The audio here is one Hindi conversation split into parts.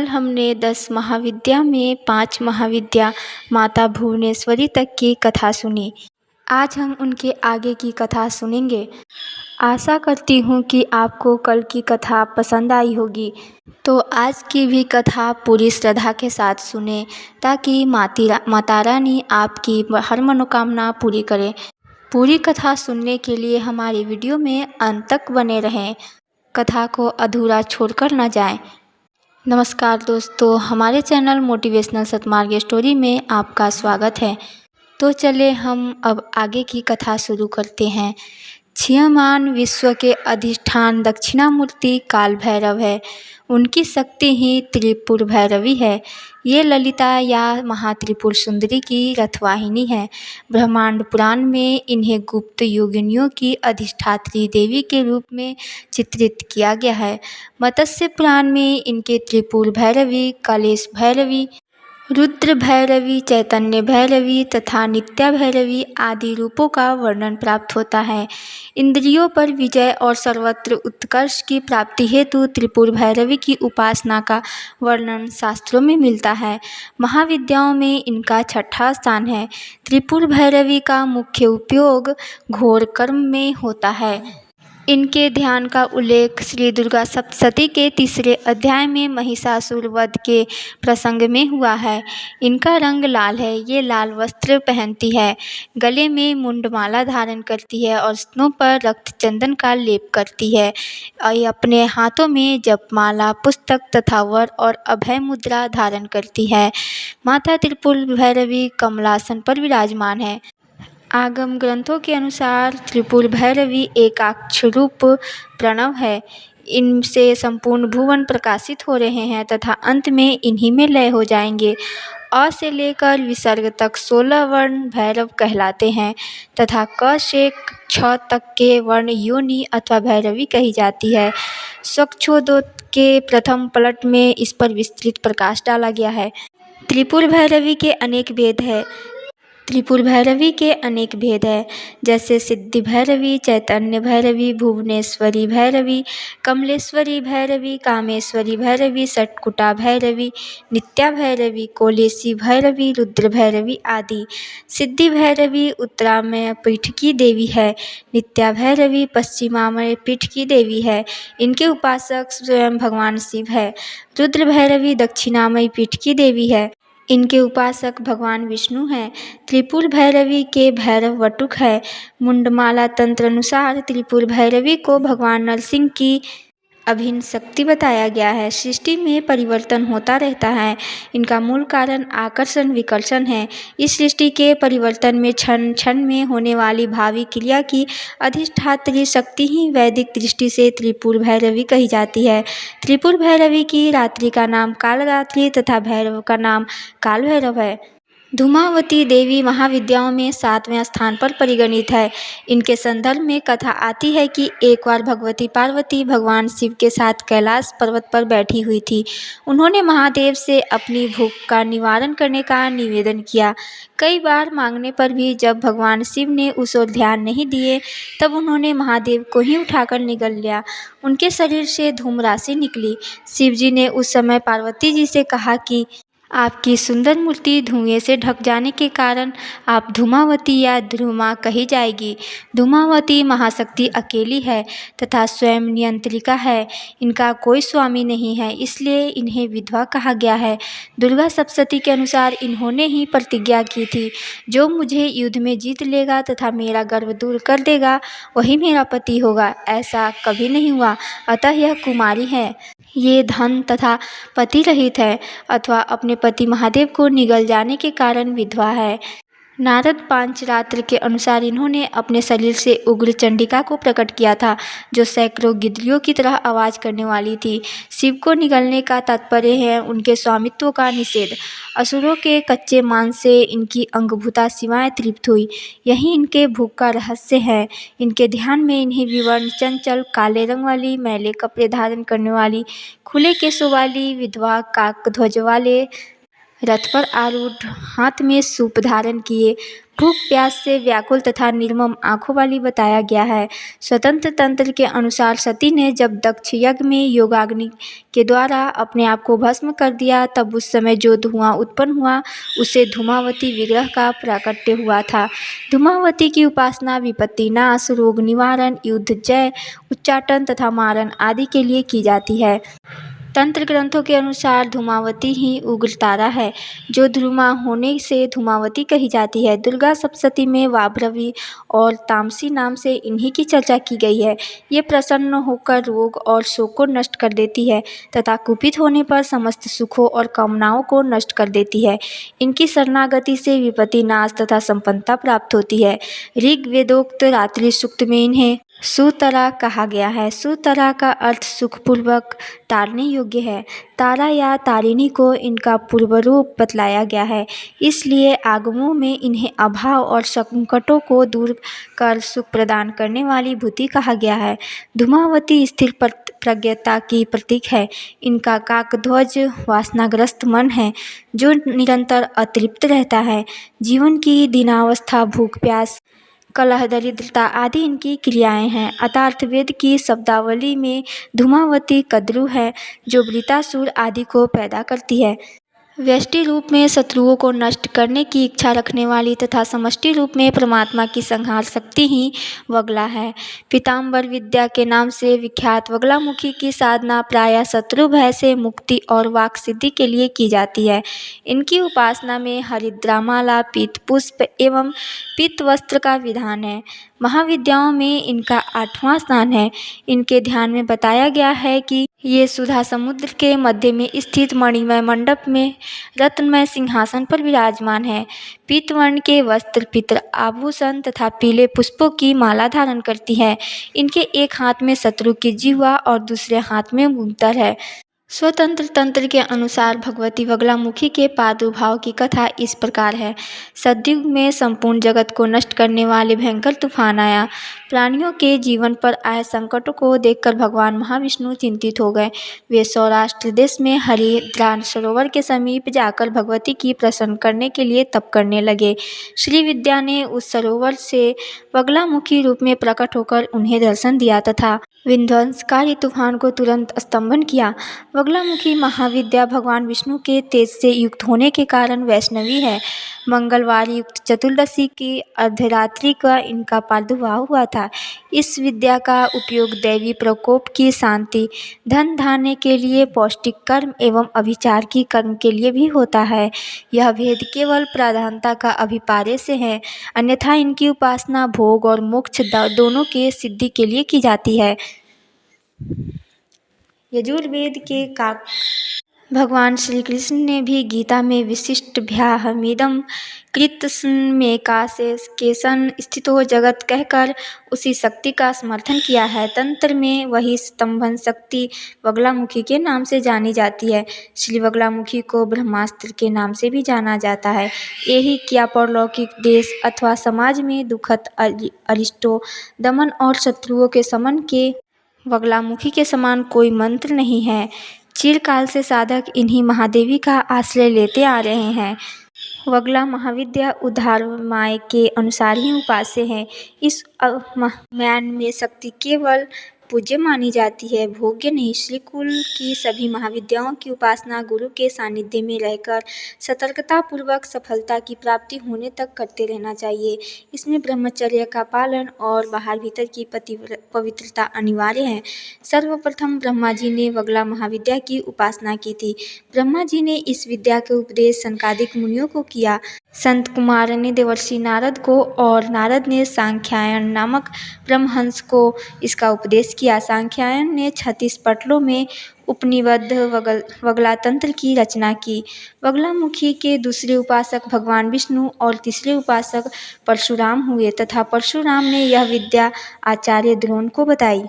कल हमने 10 महाविद्या में 5 महाविद्या माता भुवनेश्वरी तक की कथा सुनी। आज हम उनके आगे की कथा सुनेंगे। आशा करती हूँ कि आपको कल की कथा पसंद आई होगी। तो आज की भी कथा पूरी श्रद्धा के साथ सुने ताकि माता रानी आपकी हर मनोकामना पूरी करें। पूरी कथा सुनने के लिए हमारी वीडियो में अंत तक बने रहें। कथा को अधूरा छोड़कर न जाएं। नमस्कार दोस्तों, हमारे चैनल मोटिवेशनल सतमार्ग स्टोरी में आपका स्वागत है। तो चले हम अब आगे की कथा शुरू करते हैं। क्षीयमान विश्व के अधिष्ठान दक्षिणामूर्ति काल भैरव है। उनकी शक्ति ही त्रिपुर भैरवी है। ये ललिता या महात्रिपुर सुंदरी की रथवाहिनी है। ब्रह्मांड पुराण में इन्हें गुप्त योगिनियों की अधिष्ठात्री देवी के रूप में चित्रित किया गया है। मत्स्य पुराण में इनके त्रिपुर भैरवी, कलेश भैरवी, रुद्र भैरवी, चैतन्य भैरवी तथा नित्या भैरवी आदि रूपों का वर्णन प्राप्त होता है। इंद्रियों पर विजय और सर्वत्र उत्कर्ष की प्राप्ति हेतु त्रिपुर भैरवी की उपासना का वर्णन शास्त्रों में मिलता है। महाविद्याओं में इनका 6ठा स्थान है। त्रिपुर भैरवी का मुख्य उपयोग घोर कर्म में होता है। इनके ध्यान का उल्लेख श्री दुर्गा सप्तशती के 3रे अध्याय में महिषासुर वध के प्रसंग में हुआ है। इनका रंग लाल है। ये लाल वस्त्र पहनती है, गले में मुंडमाला धारण करती है और स्तनों पर रक्त चंदन का लेप करती है। अपने हाथों में जपमाला, पुस्तक तथा वर और अभय मुद्रा धारण करती है। माता त्रिपुर भैरवी कमलासन पर विराजमान है। आगम ग्रंथों के अनुसार त्रिपुर भैरवी एकाक्षरूप प्रणव है। इनसे संपूर्ण भुवन प्रकाशित हो रहे हैं तथा अंत में इन्हीं में लय हो जाएंगे। अ से लेकर विसर्ग तक 16 वर्ण भैरव कहलाते हैं तथा क से छ तक के वर्ण योनि अथवा भैरवी कही जाती है। स्वच्छोदोत के प्रथम पलट में इस पर विस्तृत प्रकाश डाला गया है। त्रिपुर भैरवी के अनेक भेद हैं। त्रिपुर भैरवी के अनेक भेद हैं, जैसे सिद्धि भैरवी, चैतन्य भैरवी, भुवनेश्वरी भैरवी, कमलेश्वरी भैरवी, कामेश्वरी भैरवी, षटकुटा भैरवी, नित्या भैरवी, कोलेशी भैरवी, रुद्र भैरवी आदि। सिद्धि भैरवी उत्तरामय पीठ की देवी है। नित्या भैरवी पश्चिमामय पीठ की देवी है। इनके उपासक स्वयं भगवान शिव है। रुद्र भैरवी दक्षिणामय पीठ की देवी है। इनके उपासक भगवान विष्णु हैं। त्रिपुर भैरवी के भैरव वटुक है। मुंडमाला तंत्र अनुसार त्रिपुर भैरवी को भगवान नरसिंह की अभिन्न शक्ति बताया गया है। सृष्टि में परिवर्तन होता रहता है। इनका मूल कारण आकर्षण विकर्षण है। इस सृष्टि के परिवर्तन में क्षण क्षण में होने वाली भावी क्रिया की अधिष्ठात्री शक्ति ही वैदिक दृष्टि से त्रिपुर भैरवी कही जाती है। त्रिपुर भैरवी की रात्रि का नाम कालरात्रि तथा भैरव का नाम काल भैरव है। धूमावती देवी महाविद्याओं में 7वें स्थान पर परिगणित है। इनके संदर्भ में कथा आती है कि एक बार भगवती पार्वती भगवान शिव के साथ कैलाश पर्वत पर बैठी हुई थी। उन्होंने महादेव से अपनी भूख का निवारण करने का निवेदन किया। कई बार मांगने पर भी जब भगवान शिव ने उस ओर ध्यान नहीं दिए, तब उन्होंने महादेव को ही उठाकर निगल लिया। उनके शरीर से धूम राशि निकली। शिव जी ने उस समय पार्वती जी से कहा कि आपकी सुंदर मूर्ति धुएं से ढक जाने के कारण आप धूमावती या ध्रुमा कही जाएगी। धूमावती महाशक्ति अकेली है तथा स्वयं नियंत्रिका है। इनका कोई स्वामी नहीं है, इसलिए इन्हें विधवा कहा गया है। दुर्गा सप्तशती के अनुसार इन्होंने ही प्रतिज्ञा की थी, जो मुझे युद्ध में जीत लेगा तथा मेरा गर्व दूर कर देगा, वही मेरा पति होगा। ऐसा कभी नहीं हुआ, अतः यह कुमारी है। ये धन तथा पति रहित है अथवा अपने पति महादेव को निगल जाने के कारण विधवा है। नारद पांचरात्र के अनुसार इन्होंने अपने शरीर से उग्र चंडिका को प्रकट किया था, जो सैकड़ों गिद्रियों की तरह आवाज करने वाली थी। शिव को निगलने का तात्पर्य है उनके स्वामित्व का निषेध। असुरों के कच्चे मांस से इनकी अंगभूता शिवाएं तृप्त हुई, यही इनके भूख का रहस्य है। इनके ध्यान में इन्हें विवर्ण, चंचल, काले रंग वाली, मैले कपड़े धारण करने वाली, खुले केशों वाली, विधवा, काक ध्वज वाले, रथ पर आरूढ़, हाथ में सूप धारण किए, भूख प्यास से व्याकुल तथा निर्मम आंखों वाली बताया गया है। स्वतंत्र तंत्र के अनुसार सती ने जब दक्ष यज्ञ में योगाग्नि के द्वारा अपने आप को भस्म कर दिया, तब उस समय जो धुआं उत्पन्न हुआ उसे धूमावती विग्रह का प्राकट्य हुआ था। धूमावती की उपासना विपत्ति नाश, रोग निवारण, युद्ध जय, उच्चाटन तथा मारण आदि के लिए की जाती है। तंत्र ग्रंथों के अनुसार धूमावती ही उग्र तारा है, जो ध्रुमा होने से धूमावती कही जाती है। दुर्गा सप्तशती में वाभ्रवी और तामसी नाम से इन्हीं की चर्चा की गई है। ये प्रसन्न होकर रोग और शोक को नष्ट कर देती है तथा कुपित होने पर समस्त सुखों और कामनाओं को नष्ट कर देती है। इनकी शरणागति से विपत्ति नाश तथा संपन्नता प्राप्त होती है। ऋग्वेदोक्त रात्रि सूक्त में इन्हें सुतरा कहा गया है। सुतरा का अर्थ सुखपूर्वक तारने योग्य है। तारा या तारिणी को इनका पूर्व रूप बतलाया गया है, इसलिए आगमों में इन्हें अभाव और संकटों को दूर कर सुख प्रदान करने वाली भूति कहा गया है। धूमावती स्थिर प्रज्ञता की प्रतीक है। इनका काकध्वज वासनाग्रस्त मन है, जो निरंतर अतृप्त रहता है। जीवन की दीनावस्था, भूख प्यास, कलह, दरिद्रता आदि इनकी क्रियाएं हैं। अथर्ववेद की शब्दावली में धूमावती कद्रु है, जो वृत्तासुर आदि को पैदा करती है। व्यष्टि रूप में शत्रुओं को नष्ट करने की इच्छा रखने वाली तथा समष्टि रूप में परमात्मा की संहार शक्ति ही वगला है। पीताम्बर विद्या के नाम से विख्यात वगलामुखी की साधना प्रायः शत्रु भय से मुक्ति और वाक सिद्धि के लिए की जाती है। इनकी उपासना में हरिद्रामाला, पीत पुष्प एवं पीत वस्त्र का विधान है। महाविद्याओं में इनका 8वां स्थान है। इनके ध्यान में बताया गया है कि ये सुधा समुद्र के मध्य में स्थित मणिमय मंडप में रत्नमय सिंहासन पर विराजमान है। पीत वर्ण के वस्त्र, पीत आभूषण तथा पीले पुष्पों की माला धारण करती है। इनके एक हाथ में शत्रु की जिह्वा और दूसरे हाथ में मुद्गर है। स्वतंत्र तंत्र के अनुसार भगवती वगलामुखी के प्रादुर्भाव की कथा इस प्रकार है। सतयुग में संपूर्ण जगत को नष्ट करने वाले भयंकर तूफान आया। प्राणियों के जीवन पर आए संकटों को देखकर भगवान महाविष्णु चिंतित हो गए। वे सौराष्ट्र देश में हरिद्रा सरोवर के समीप जाकर भगवती की प्रसन्न करने के लिए तप करने लगे। श्री विद्या ने उस सरोवर से वगलामुखी रूप में प्रकट होकर उन्हें दर्शन दिया तथा विध्वंसकारी तूफान को तुरंत स्तंभन किया। वगलामुखी महाविद्या भगवान विष्णु के तेज से युक्त होने के कारण वैष्णवी है। मंगलवार युक्त चतुर्दशी की अर्धरात्रि का इनका प्रादुर्भाव हुआ था। इस विद्या का उपयोग दैवी प्रकोप की शांति, धन धान्य के लिए, पौष्टिक कर्म एवं अभिचार की कर्म के लिए भी होता है। यह भेद केवल प्रधानता का अभिप्राय से है, अन्यथा इनकी उपासना भोग और मोक्ष दोनों के सिद्धि के लिए की जाती है। यजुर्वेद के काक भगवान श्री कृष्ण ने भी गीता में विशिष्ट भ्याहमिदं कृत्स्नमेकाशेष केशन स्थितो जगत कहकर उसी शक्ति का समर्थन किया है। तंत्र में वही स्तंभन शक्ति वगलामुखी के नाम से जानी जाती है। श्री वगलामुखी को ब्रह्मास्त्र के नाम से भी जाना जाता है। यही क्या परलौकिक देश अथवा समाज में दुखद अरिष्टों, दमन और शत्रुओं के समन के वगलामुखी के समान कोई मंत्र नहीं है। चिरकाल से साधक इन्हीं महादेवी का आश्रय लेते आ रहे हैं। वगला महाविद्या उद्धार माय के अनुसार ही उपास्य है। इस म्यान में शक्ति केवल पूज्य मानी जाती है, भोग्य नहीं। श्री कुल की सभी महाविद्याओं की उपासना गुरु के सानिध्य में रहकर सतर्कता पूर्वक सफलता की प्राप्ति होने तक करते रहना चाहिए। इसमें ब्रह्मचर्य का पालन और बाहर भीतर की पवित्रता अनिवार्य है। सर्वप्रथम ब्रह्मा जी ने वगला महाविद्या की उपासना की थी। ब्रह्मा जी ने इस विद्या के उपदेश सनकादिक मुनियों को किया। संत कुमार ने देवर्षि नारद को और नारद ने सांख्यायन नामक ब्रह्महंस को इसका उपदेश किया। सांख्यायन ने 36 पटलों में उपनिबद्ध वगला तंत्र की रचना की। वगलामुखी के दूसरे उपासक भगवान विष्णु और तीसरे उपासक परशुराम हुए तथा परशुराम ने यह विद्या आचार्य द्रोण को बताई।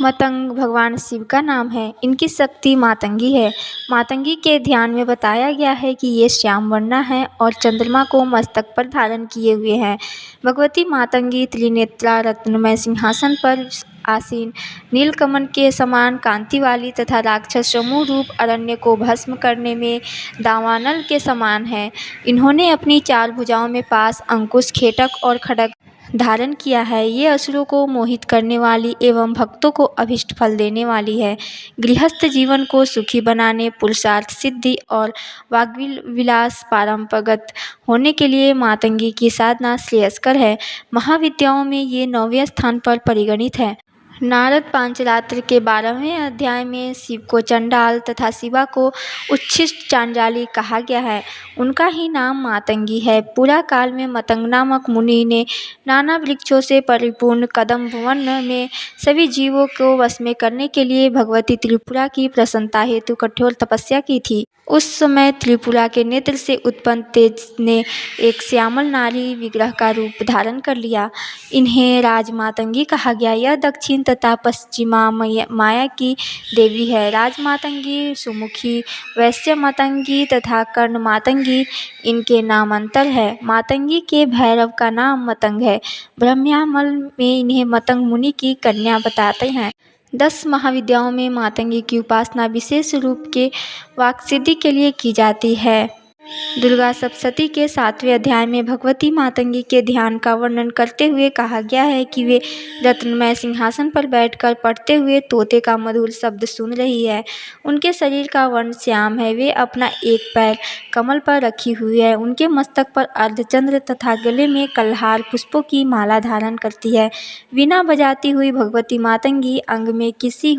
मतंग भगवान शिव का नाम है। इनकी शक्ति मातंगी है। मातंगी के ध्यान में बताया गया है कि ये श्याम वर्णा है और चंद्रमा को मस्तक पर धारण किए हुए हैं। भगवती मातंगी त्रिनेत्रा रत्नमय सिंहासन पर आसीन, नीलकमल के समान कांति वाली तथा राक्षस समूह रूप अरण्य को भस्म करने में दावानल के समान है। इन्होंने अपनी 4 भुजाओं में पाश, अंकुश, खेटक और खड्ग धारण किया है। ये असुरों को मोहित करने वाली एवं भक्तों को अभीष्ट फल देने वाली है। गृहस्थ जीवन को सुखी बनाने, पुरुषार्थ सिद्धि और वाग्विलास पारंगत होने के लिए मातंगी की साधना श्रेयस्कर है। महाविद्याओं में ये 9वें स्थान पर परिगणित है। नारद पांचरात्र के 12वें अध्याय में शिव को चंडाल तथा शिवा को उच्छिष्ट चांडाली कहा गया है। उनका ही नाम मातंगी है। पुरा काल में मतंग नामक मुनि ने नाना वृक्षों से परिपूर्ण कदम्ब वन में सभी जीवों को वश में करने के लिए भगवती त्रिपुरा की प्रसन्नता हेतु कठोर तपस्या की थी। उस समय त्रिपुरा के नेत्र से उत्पन्न तेज ने एक श्यामल नारी विग्रह का रूप धारण कर लिया। इन्हें राजमातंगी कहा गया। यह दक्षिण तथा पश्चिमा माया की देवी है। राजमातंगी, सुमुखी, वैश्य मातंगी तथा कर्ण मातंगी इनके नामांतर है। मातंगी के भैरव का नाम मतंग है। ब्रह्मयामल में इन्हें मतंग मुनि की कन्या बताते हैं। 10 महाविद्याओं में मातंगी की उपासना विशेष रूप के वाक्सिद्धि के लिए की जाती है। दुर्गा सप्तशती के 7वें अध्याय में भगवती मातंगी के ध्यान का वर्णन करते हुए कहा गया है कि वे रत्नमय सिंहासन पर बैठकर पढ़ते हुए तोते का मधुर शब्द सुन रही है। उनके शरीर का वर्ण श्याम है। वे अपना एक पैर कमल पर रखी हुई है। उनके मस्तक पर अर्धचंद्र तथा गले में कलहार पुष्पों की माला धारण करती है। वीणा बजाती हुई भगवती मातंगी अंग में किसी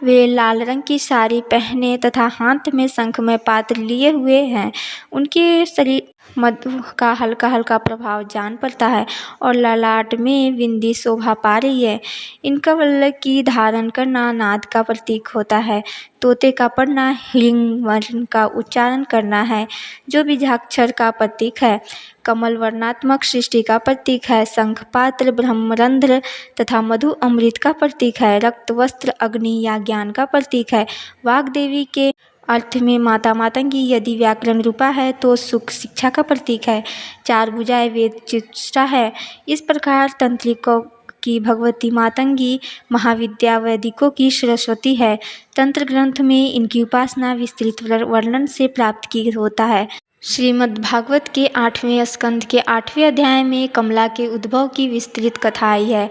वे लाल रंग की साड़ी पहने तथा हाथ में शंखमय पात्र लिए हुए हैं। उनके शरीर मधु का हल्का हल्का प्रभाव जान पड़ता है और ललाट में बिंदी शोभा पा रही है। इनका वल्लभ की धारण करना नाद का प्रतीक होता है। तोते का पढ़ना ह्रीं वर्ण का उच्चारण करना है, जो बीजाक्षर का प्रतीक है। कमल वर्णात्मक सृष्टि का प्रतीक है। शंख पात्र ब्रह्मरंध्र तथा मधु अमृत का प्रतीक है। रक्त वस्त्र अग्नि या ज्ञान का प्रतीक है। वाग्देवी के अर्थ में माता मातंगी यदि व्याकरण रूपा है तो सुख शिक्षा का प्रतीक है। 4 भुजाएं वेद चित्सा है। इस प्रकार तंत्रिकों की भगवती मातंगी महाविद्या, वैदिकों की सरस्वती है। तंत्र ग्रंथ में इनकी उपासना विस्तृत वर्णन से प्राप्त की होता है। श्रीमद्भागवत के 8वें स्कंद के 8वें अध्याय में कमला के उद्भव की विस्तृत कथा आई है।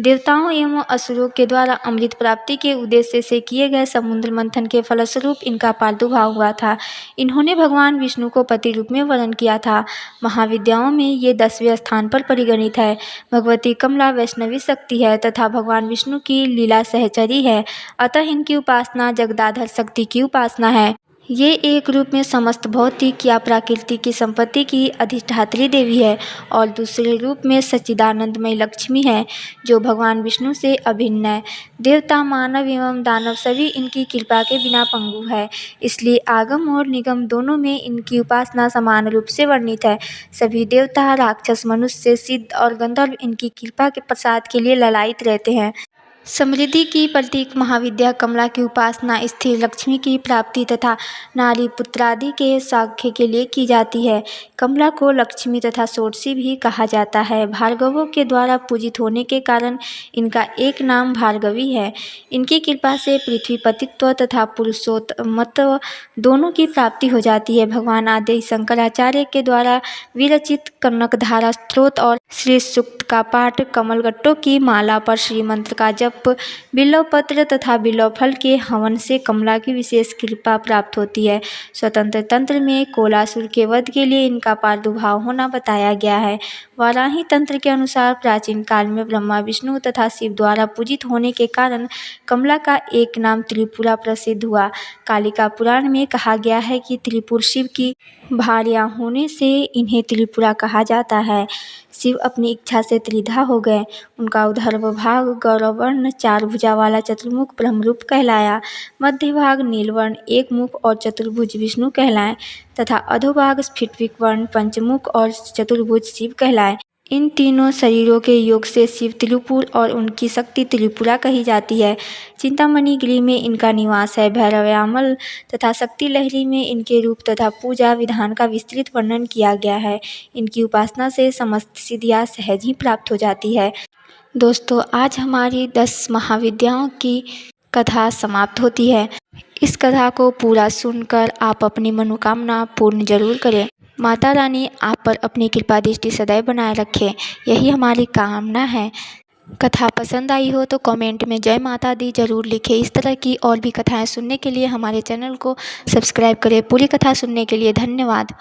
देवताओं एवं असुरों के द्वारा अमृत प्राप्ति के उद्देश्य से किए गए समुद्र मंथन के फलस्वरूप इनका प्रादुर्भाव हुआ था। इन्होंने भगवान विष्णु को पति रूप में वर्ण किया था। महाविद्याओं में ये 10वें स्थान पर परिगणित है। भगवती कमला वैष्णवी शक्ति है तथा भगवान विष्णु की लीला सहचरी है, अतः इनकी उपासना जगदाधर शक्ति की उपासना है। ये एक रूप में समस्त भौतिक या प्रकृति की संपत्ति की अधिष्ठात्री देवी है और दूसरे रूप में सच्चिदानंदमय लक्ष्मी है, जो भगवान विष्णु से अभिन्न है। देवता, मानव एवं दानव सभी इनकी कृपा के बिना पंगु है, इसलिए आगम और निगम दोनों में इनकी उपासना समान रूप से वर्णित है। सभी देवता, राक्षस, मनुष्य, सिद्ध और गंधर्व इनकी कृपा के प्रसाद के लिए ललायित रहते हैं। समृद्धि की प्रतीक महाविद्या कमला की उपासना स्थिर लक्ष्मी की प्राप्ति तथा नारी पुत्रादि के सौख्य के लिए की जाती है। कमला को लक्ष्मी तथा षोडशी भी कहा जाता है। भार्गवों के द्वारा पूजित होने के कारण इनका एक नाम भार्गवी है। इनकी कृपा से पृथ्वीपतित्व तथा पुरुषोत्तमत्व दोनों की प्राप्ति हो जाती है। भगवान आदि शंकराचार्य के द्वारा विरचित कनकधारा स्तोत्र और श्री सूक्त का पाठ, कमलगट्टों की माला पर श्रीमंत्र का जप, बिल्व पत्र तथा बिल्व फल के हवन से कमला की विशेष कृपा प्राप्त होती है। स्वतंत्र तंत्र में कोलासुर के वध के लिए इनका प्रादुर्भाव होना बताया गया है। वाराही तंत्र के अनुसार प्राचीन काल में ब्रह्मा, विष्णु तथा शिव द्वारा पूजित होने के कारण कमला का एक नाम त्रिपुरा प्रसिद्ध हुआ। कालिका पुराण में कहा गया है कि त्रिपुर शिव की भार्या होने से इन्हें त्रिपुरा कहा जाता है। शिव अपनी इच्छा से त्रिधा हो गए। उनका ऊर्ध्व भाग गौरवर्ण 4 भुजा वाला चतुर्मुख ब्रह्मरूप कहलाया, मध्य भाग नीलवर्ण 1 मुख और चतुर्भुज विष्णु कहलाए तथा अधोभाग स्फटिक वर्ण पंचमुख और चतुर्भुज शिव कहलाए। इन तीनों शरीरों के योग से शिव त्रिपुर और उनकी शक्ति त्रिपुरा कही जाती है। चिंतामणि गिरी में इनका निवास है। भैरवयामल तथा शक्ति लहरी में इनके रूप तथा पूजा विधान का विस्तृत वर्णन किया गया है। इनकी उपासना से समस्त सिद्धियां सहज ही प्राप्त हो जाती है। दोस्तों, आज हमारी 10 महाविद्याओं की कथा समाप्त होती है। इस कथा को पूरा सुनकर आप अपनी मनोकामना पूर्ण जरूर करें। माता रानी आप पर अपनी कृपा दृष्टि सदैव बनाए रखें, यही हमारी कामना है। कथा पसंद आई हो तो कमेंट में जय माता दी जरूर लिखें। इस तरह की और भी कथाएं सुनने के लिए हमारे चैनल को सब्सक्राइब करें। पूरी कथा सुनने के लिए धन्यवाद।